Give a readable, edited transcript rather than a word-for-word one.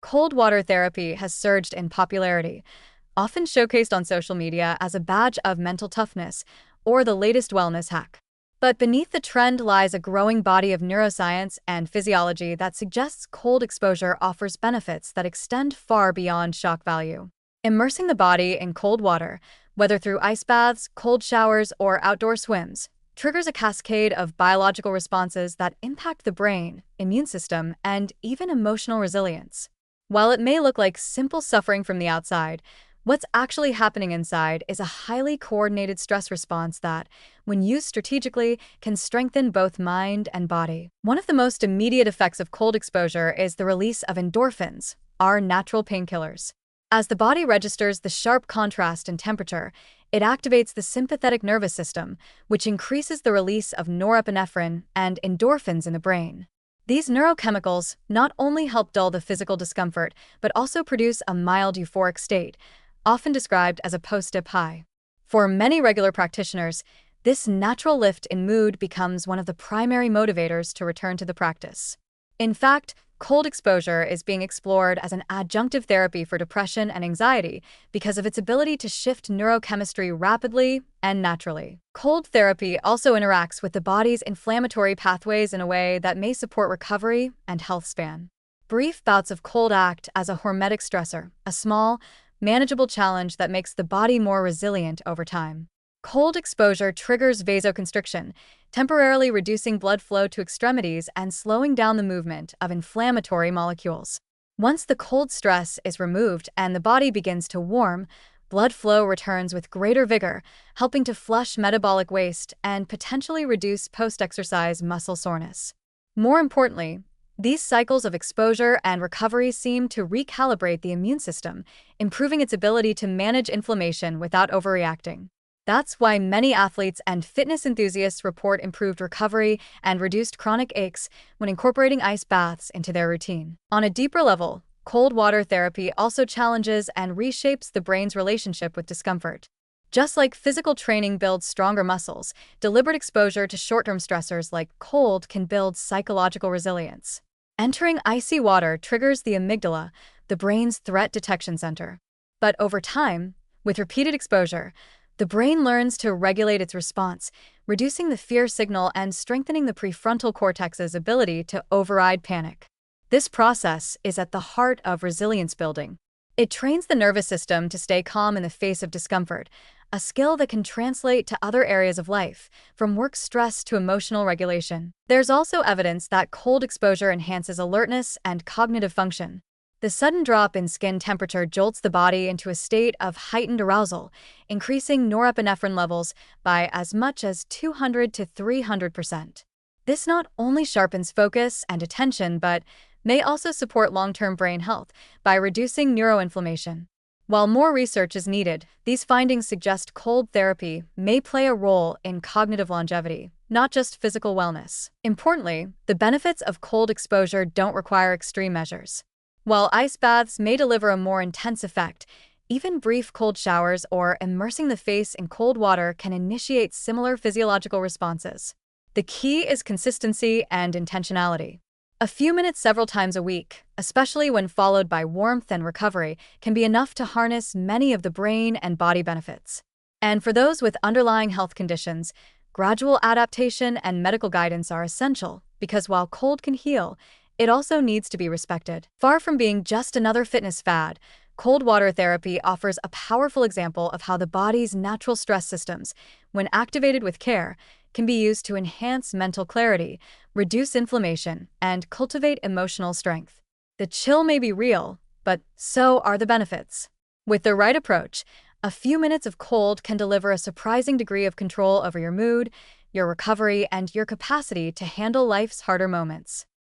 Cold water therapy has surged in popularity, often showcased on social media as a badge of mental toughness or the latest wellness hack. But beneath the trend lies a growing body of neuroscience and physiology that suggests cold exposure offers benefits that extend far beyond shock value. Immersing the body in cold water, whether through ice baths, cold showers, or outdoor swims, triggers a cascade of biological responses that impact the brain, immune system, and even emotional resilience. While it may look like simple suffering from the outside, what's actually happening inside is a highly coordinated stress response that, when used strategically, can strengthen both mind and body. One of the most immediate effects of cold exposure is the release of endorphins, our natural painkillers. As the body registers the sharp contrast in temperature, it activates the sympathetic nervous system, which increases the release of norepinephrine and endorphins in the brain. These neurochemicals not only help dull the physical discomfort, but also produce a mild euphoric state, often described as a post-dip high. For many regular practitioners, this natural lift in mood becomes one of the primary motivators to return to the practice. In fact, cold exposure is being explored as an adjunctive therapy for depression and anxiety because of its ability to shift neurochemistry rapidly and naturally. Cold therapy also interacts with the body's inflammatory pathways in a way that may support recovery and health span. Brief bouts of cold act as a hormetic stressor, a small, manageable challenge that makes the body more resilient over time. Cold exposure triggers vasoconstriction, temporarily reducing blood flow to extremities and slowing down the movement of inflammatory molecules. Once the cold stress is removed and the body begins to warm, blood flow returns with greater vigor, helping to flush metabolic waste and potentially reduce post-exercise muscle soreness. More importantly, these cycles of exposure and recovery seem to recalibrate the immune system, improving its ability to manage inflammation without overreacting. That's why many athletes and fitness enthusiasts report improved recovery and reduced chronic aches when incorporating ice baths into their routine. On a deeper level, cold water therapy also challenges and reshapes the brain's relationship with discomfort. Just like physical training builds stronger muscles, deliberate exposure to short-term stressors like cold can build psychological resilience. Entering icy water triggers the amygdala, the brain's threat detection center. But over time, with repeated exposure, the brain learns to regulate its response, reducing the fear signal and strengthening the prefrontal cortex's ability to override panic. This process is at the heart of resilience building. It trains the nervous system to stay calm in the face of discomfort, a skill that can translate to other areas of life, from work stress to emotional regulation. There's also evidence that cold exposure enhances alertness and cognitive function. The sudden drop in skin temperature jolts the body into a state of heightened arousal, increasing norepinephrine levels by as much as 200 to 300%. This not only sharpens focus and attention, but may also support long-term brain health by reducing neuroinflammation. While more research is needed, these findings suggest cold therapy may play a role in cognitive longevity, not just physical wellness. Importantly, the benefits of cold exposure don't require extreme measures. While ice baths may deliver a more intense effect, even brief cold showers or immersing the face in cold water can initiate similar physiological responses. The key is consistency and intentionality. A few minutes several times a week, especially when followed by warmth and recovery, can be enough to harness many of the brain and body benefits. And for those with underlying health conditions, gradual adaptation and medical guidance are essential because while cold can heal, it also needs to be respected. Far from being just another fitness fad, cold water therapy offers a powerful example of how the body's natural stress systems, when activated with care, can be used to enhance mental clarity, reduce inflammation, and cultivate emotional strength. The chill may be real, but so are the benefits. With the right approach, a few minutes of cold can deliver a surprising degree of control over your mood, your recovery, and your capacity to handle life's harder moments.